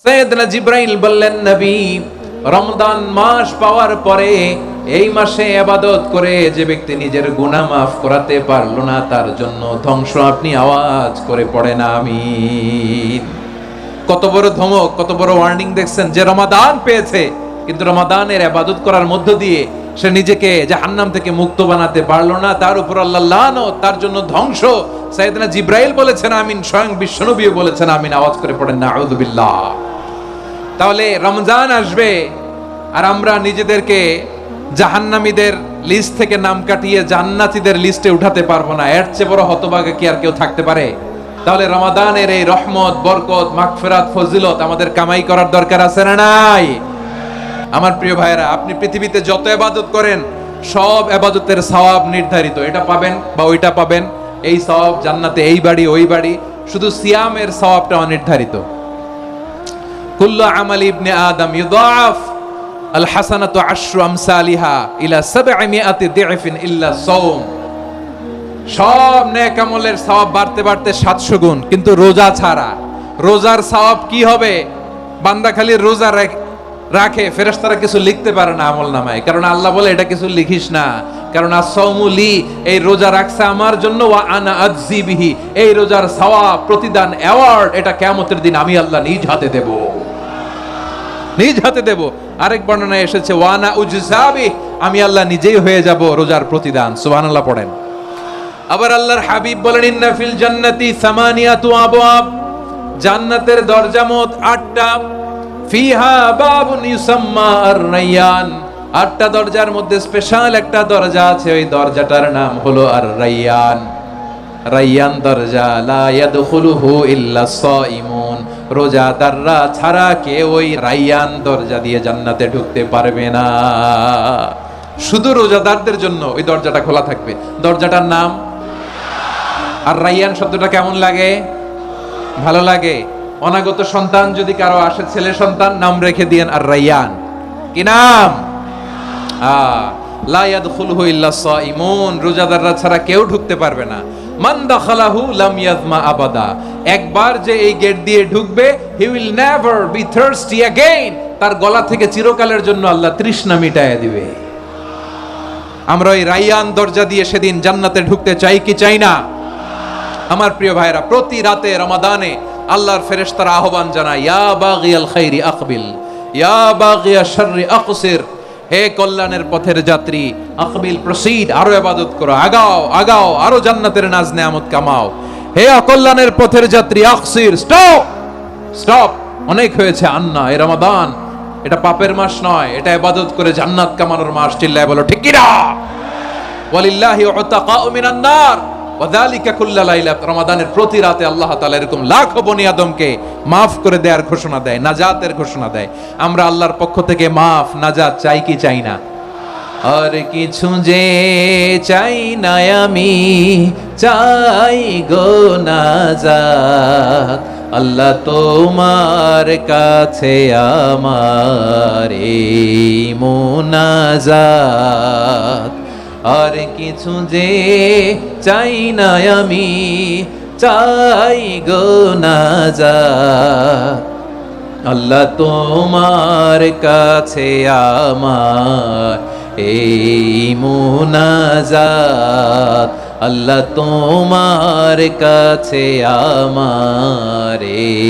সাইয়েদনা জিবরাইল বললেন, নবী, রমজান মাস পাওয়ার পরে এই মাসে ইবাদত করে যে ব্যক্তি নিজের গুনাহ মাফ করাতে পারলো না, তার জন্য ধ্বংস আপনি আওয়াজ করে পড়েন আমিন। কত বড় ধমক, কত বড় ওয়ার্নিং দেখছেন, যে রমাদান পেয়েছে কিন্তু রমাদানের ইবাদত করার মধ্য দিয়ে সে নিজেকে জাহান্নাম থেকে মুক্ত বানাতে পারলো না, তার উপর আল্লাহ লানত, তার জন্য ধ্বংস। সাইয়েদনা জিবরাইল বলেছেন আমিন, স্বয়ং বিশ্বনবী বলেছেন আমিন। আওয়াজ করে পড়েন নাউযু বিল্লাহ। তাহলে রমজান আসবে আর আমরা নিজেদেরকে জাহান্নামীদের লিস্ট থেকে নাম কাটিয়ে জান্নাতীদের লিস্টে উঠাতে পারবো না, এর চেয়ে বড় হতভাগা কি আর কেউ থাকতে পারে? তাহলে রমাদানের এই রহমত, বরকত, মাগফিরাত, ফজিলত আমাদের কামাই করার দরকার আছে না নাই? আমার প্রিয় ভাইরা, আপনি পৃথিবীতে যত ইবাদত করেন সব ইবাদতের সওয়াব নির্ধারিত, এটা পাবেন বা ওইটা পাবেন, এই সওয়াব জান্নাতে, এই বাড়ি ওই বাড়ি। শুধু সিয়ামের সওয়াবটা অনির্ধারিত। কুল্লু আমালি ইবনে আদম ইউদাফ আল হাসানাতু আশরু আমসালিহা ইলা 700 দি'ফিন ইল্লা সাওম। সব নেক আমলের সওয়াব বাড়তে বাড়তে 700 গুণ, কিন্তু রোজা ছাড়া। রোজার সওয়াব কি হবে? বান্দা খালি রোজা রাখে, ফেরেশতারা কিছু লিখতে পারে না আমলনামায়, কারণ আল্লাহ বলে এটা কিছু লিখিস না, কারণ আস-সাওমু লি, এই রোজা রাখছে আমার জন্য, ওয়া আনা আজজি বিহি, এই রোজার সওয়াব, প্রতিদান, অ্যাওয়ার্ড এটা কিয়ামতের দিন আমি আল্লাহ নিজ হাতে দেব, নিজ হাতে দেব। আরেক বর্ণনায় এসেছে ওয়া আনা উজজাবি, আমি আল্লাহ নিজেই হয়ে যাব রোজার প্রতিদান। সুবহানাল্লাহ পড়েন। আবার আল্লাহর হাবিব বলেন ইন্না ফিল জান্নাতি সামানিয়াতু আবওয়াব, জান্নাতের দরজা মোট 8টা। ফিহা বাবুন ইউসাম্মা আর-রায়্যান, 8টা দরজার মধ্যে স্পেশাল একটা দরজা আছে, ওই দরজাটার নাম হলো আর-রায়্যান। রায়্যান দরজা, লা ইয়াদখুলুহু ইল্লা সাইমুন, রোজাদাররা ছাড়া কেউ ওই রায়্যান দরজা দিয়ে জান্নাতে ঢুকতে পারবে না। শুধু রোজাদারদের জন্য ওই দরজাটা খোলা থাকবে। দরজাটার নাম আর রায়্যান। শব্দটা কেমন লাগে? ভালো লাগে। অনাগত সন্তান যদি কারো আসে, ছেলে সন্তান, নাম রেখে দিয়েন আর রায়্যান। কি নাম? লা ইয়াদখুলুহু ইল্লা সাইমুন, রোজাদাররা ছাড়া কেউ ঢুকতে পারবে না। মান দাখালাহু লাম ইয়াজমা আবাদা, একবার যে এই গেট দিয়ে ঢুকবে, he will never be thirsty again, তার গলা থেকে চিরকালের জন্য আল্লাহ তৃষ্ণা মিটায় দিবে। আমরা ওই রায়্যান দরজা দিয়ে সেদিন জান্নাতে ঢুকতে চাই কি চাই না? আমার প্রিয় ভাইরা, প্রতি রাতে রমাদানে আল্লাহর ফেরেশতারা আহ্বান জানায়, ইয়া বাগিয়াল খাইরি আকবিল, ইয়া বাগিয়াশ শাররি আকসির, হে কল্যাণের পথের যাত্রী, আকবিল, প্রসিড, আরো ইবাদত করো, আগাও আগাও, আরো জান্নাতের নাজ নেয়ামত কামাও। হে অকল্যাণের পথের যাত্রী, আকসির, স্টপ স্টপ, অনেক হয়েছে। আন্না, এই রমাদান এটা পাপের মাস নয়, এটা ইবাদত করে জান্নাত কামানোর মাস। চিল্লায় বলো ঠিক কি না? ওয়ালিল্লাহি উতাকাউ মিনান নার ওয়াযালিকা কুল্লা লাইলা, রমাদানের প্রতি রাতে আল্লাহ তাআলা এরকম লাখো বনি আদমকে maaf করে দেওয়ার ঘোষণা দেয়, নাজাতের ঘোষণা দেয়। আমরা আল্লাহর পক্ষ থেকে মাফ, নাজাত চাই কি চাই না? আর কিছু যে চাই না আমি, চাই গো নাজাত, আল্লাহ তোমার কাছে আমার এই মুনাজাত। আর কিছু যে চাই না আমি, চাই গো নাজাত, আল্লাহ তোমার কাছে আমার এই মুনাজাত, আল্লাহ তোমার কাছে আমার এই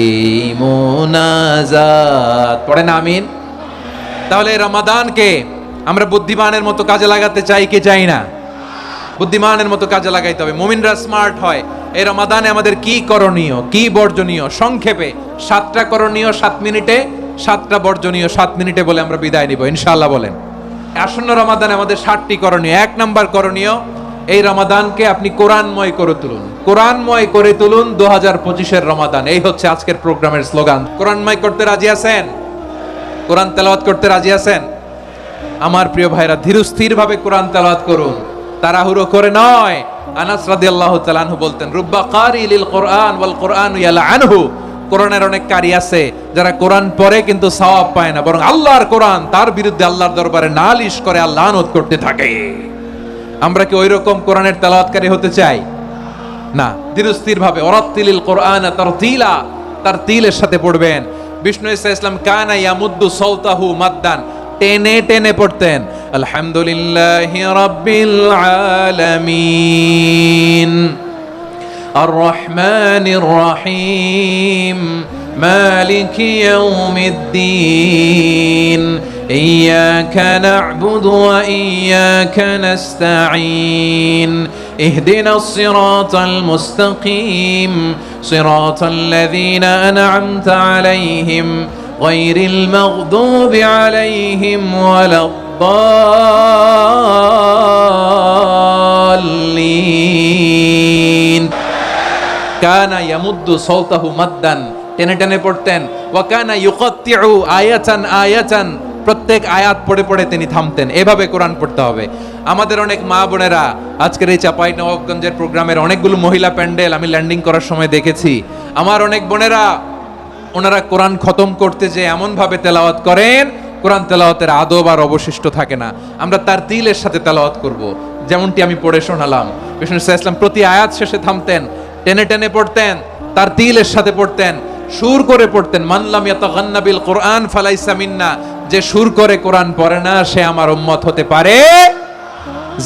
মুনাজাত। পড়েন আমিন। তাহলে রমাদানকে আমরা বুদ্ধিমানের মতো কাজে লাগাতে চাই কি চাই না? বুদ্ধিমানের মতো কাজে লাগাইতে হবে। মুমিনরা স্মার্ট হয়। এই রমাদানে আমাদের কি করণীয়, কি বর্জনীয়? সংক্ষেপে 7টা করণীয় 7 মিনিটে, 7টা বর্জনীয় 7 মিনিটে বলে আমরা বিদায় নিব ইনশাআল্লাহ। বলেন আসন্ন রমাদানে আমাদের 7টি করণীয়। 1 নাম্বার করণীয়, এই রমাদানকে আপনি কোরআনময় করে তুলুন। কোরআনময় করে তুলুন 2025-এর রমাদান। এই হচ্ছে আজকের প্রোগ্রামের স্লোগান। কোরআনময় করতে রাজি আছেন? কোরআন তেলাওয়াত করতে রাজি আছেন? আমার প্রিয় ভাইরা, ধীরস্থির ভাবে কোরআন তেলাওয়াত করুন, তাড়াহুড়ো করে নয়। আনাস রাদিয়াল্লাহু তাআলা আনহু বলতেন, রুব্বা কারি লিল কোরআন ওয়াল কোরআনু ইয়ালআনহু, কোরআনের অনেক কারি আছে যারা কোরআন পড়ে কিন্তু সওয়াব পায় না, বরং আল্লাহর কোরআন তার বিরুদ্ধে আল্লাহর দরবারে নালিশ করে, আল্লাহ লানত করতে থাকে। আমরা কি ওইরকম কোরআনের তেলাওয়াতকারী হতে চাই? না। ধীরস্থির ভাবে, ওয়ারাত্তিলিল কোরআন তারতিলা, তারতিলের সাথে পড়বেন। বিষ্ণু ইসা ইসলাম কানা ইয়ামুদ্দু সাওতাহু মাদ্দান, টেনে টেনে পড়তেন আলহামদুলিল্লাহি রাব্বিল আলামিন আর রহমানির রহিম মালিকি ইয়াউমিদ্দিন ইয়্যাকা না'বুদু ওয়া ইয়্যাকা নাস্তাঈন اهدنا الصراط المستقيم صراط الذين أنعمت عليهم غير المغضوب عليهم ولا الضالين كان يمد صوته مدا টেনে টেনে পড়তেন ওয়া কানা ইউকাত্তিউ আয়াতান আয়াতান, প্রত্যেক আয়াত পড়ে পড়ে তিনি থামতেন। এভাবে কোরআন পড়তে হবে। আমাদের অনেক মা বোনেরা আজকের এই চাঁপাইনবাবগঞ্জের প্রোগ্রামের অনেকগুলো মহিলা প্যান্ডেল আমি ল্যান্ডিং করার সময় দেখেছি। আমার অনেক বোনেরা ওনারা কোরআন খতম করতে যে এমন ভাবে তেলাওয়াত করেন, কোরআন তেলাওয়াতের আদব আর অবশিষ্ট থাকে না। আমরা তার তিলের সাথে তেলাওয়াত করব, যেমনটি আমি পড়ে শোনালাম। বিষ্ণু ইসলাম প্রতি আয়াত শেষে থামতেন, টেনে টেনে পড়তেন, তার তিলের সাথে পড়তেন, সুর করে পড়তেন। মান লাম ইয়াতাগান্না বিল কোরআন ফালাইসা মিন্না, যে সুর করে কোরআন পড়ে না সে আমার উম্মত হতে পারে।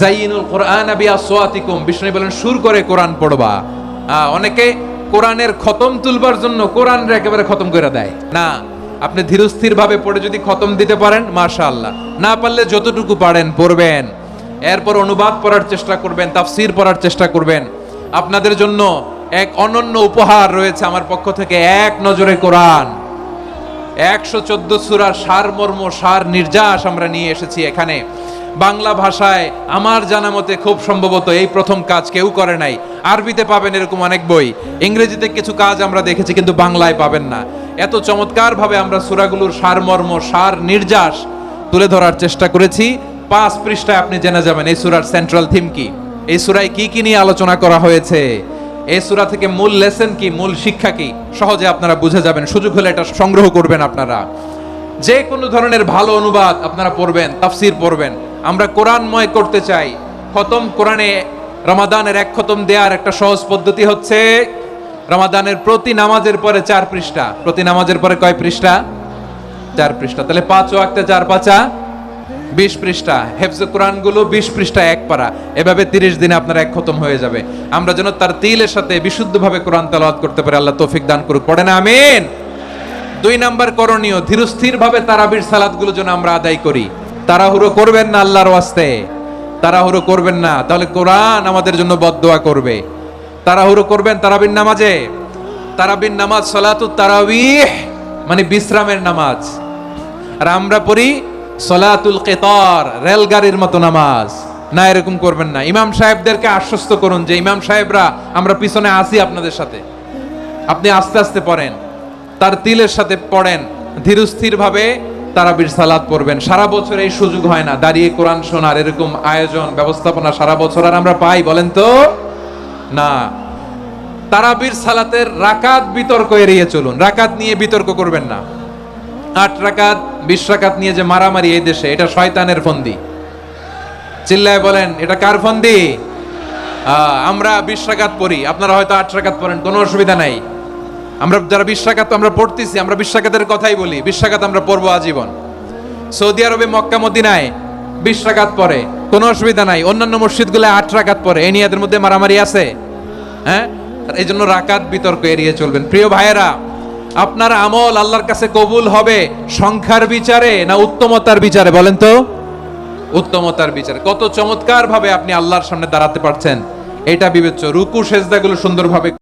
জাইনুল কোরআন বিআসওয়াতিকুম, বিষ্ণু বলেন সুর করে কোরআন পড়বা। অনেকে কোরআনের খতম তুলবার জন্য কোরআন একেবারে খতম করে দেয় না। আপনি ধীরস্থির ভাবে পড়ে যদি খতম দিতে পারেন মাশাআল্লাহ, না পারলে যতটুকু পারেন পড়বেন, এরপর অনুবাদ পড়ার চেষ্টা করবেন, তাফসীর পড়ার চেষ্টা করবেন। আপনাদের জন্য এক অনন্য উপহার রয়েছে আমার পক্ষ থেকে, এক নজরে কোরআন 114 সূরার সারমর্ম সার নির্যাস আমরা নিয়ে এসেছি এখানে। বাংলা ভাষায় আমার জানা মতে খুব সম্ভবত এই প্রথম কাজ কেউ করে নাই। আরবিতে পাবেন এরকম অনেক বই, ইংরেজিতে কিছু কাজ আমরা দেখেছি, কিন্তু বাংলায় পাবেন না। এত চমৎকার ভাবে আমরা সূরাগুলোর সারমর্ম সার নির্যাস তুলে ধরার চেষ্টা করেছি। 5 পৃষ্ঠায় আপনি জেনে যাবেন এই সূরার সেন্ট্রাল থিম কি, এই সূরায় কি কি নিয়ে আলোচনা করা হয়েছে, এই সূরা থেকে মূল লেসন কি, মূল শিক্ষা কি, সহজে আপনারা বুঝে যাবেন। সুযোগ হলে এটা সংগ্রহ করবেন। আপনারা যে কোনো ধরনের ভালো অনুবাদ আপনারা পড়বেন, তাফসীর পড়বেন। আমরা কোরআনময় করতে চাই। খতম কোরআনে রমাদানের এক খতম দেওয়ার একটা সহজ পদ্ধতি হচ্ছে রমাদানের প্রতি নামাজের পরে 4 পৃষ্ঠা, প্রতি নামাজের পরে কয় পৃষ্ঠা? 4 পৃষ্ঠা। তাহলে 5 ওয়াক্তে 4 পাঁচা 20 পৃষ্ঠা। হেফজে কোরআন গুলো 20 পৃষ্ঠা এক পারা, এভাবে 30 দিনে আপনার এক খতম হয়ে যাবে। আমরা যেন তার তিলের সাথে বিশুদ্ধভাবে কোরআন তেলাওয়াত করতে পারি, আল্লাহ তৌফিক দান করুক। পড়েন আমিন। 2 নাম্বার করণীয়, ধীরস্থির ভাবে তারাবির সালাতগুলো যেন আমরা আদায় করি। তাড়াহুড়ো করবেন না আল্লাহর ওয়াস্তে, তাড়াহুড়ো করবেন না, তাহলে কোরআন আমাদের জন্য বদদোয়া করবে। তাড়াহুড়ো করবেন তারাবির নামাজে। তারাবির নামাজ সালাতুত তারাবিহ মানে বিশ্রামের নামাজ, আর আমরা পড়ি সালাতুল কিতার, রেলগাড়ির মতো নামাজ। না, এরকম করবেন না। ইমাম সাহেবদেরকে আশ্বস্ত করুন যে ইমাম সাহেবরা আমরা পিছনে আসি আপনাদের সাথে, আপনি আস্তে আস্তে পড়েন, তার তিলের সাথে পড়েন, ধীরস্থির ভাবে তারাবির সালাত পড়বেন। সারা বছর এই সুযোগ হয় না দাঁড়িয়ে কোরআন শোনার, এরকম আয়োজন ব্যবস্থাপনা সারা বছর আর আমরা পাই বলেন তো না। তারাবির সালাতের রাকাত বিতর্ক এড়িয়ে চলুন, রাকাত নিয়ে বিতর্ক করবেন না। 8 রাকাত 20 রাকাত নিয়ে যে মারামারি এই দেশে, এটা শয়তানের ফন্দি। চিল্লায় বলেন এটা কার ফন্দি? আমরা 20 রাকাত পড়ি, আপনারা হয়তো 8 রাকাত পড়েন, কোনো অসুবিধা নাই। আমরা যারা 20 রাকাত আমরা পড়তেছি, আমরা 20 রাকাতের কথাই বলি, 20 রাকাত আমরা পড়বো আজীবন। সৌদি আরবে মক্কা মদিনায় 20 রাকাত পড়ে, কোনো অসুবিধা নাই। অন্যান্য মসজিদগুলো 8 রাকাত পড়ে, এই নিয়ে এদের মধ্যে মারামারি আছে? হ্যাঁ, এই জন্য রাকাত বিতর্ক এড়িয়ে চলবেন। প্রিয় ভাইয়েরা, আপনার আমল আল্লাহর কাছে কবুল হবে সংখ্যার বিচারে না উত্তমতার বিচারে? বলেন তো। উত্তমতার বিচারে। কত চমৎকার ভাবে আপনি আল্লাহর সামনে দাঁড়াতে পারছেন এটা বিবেচ্য। রুকু সেজদাগুলো সুন্দরভাবে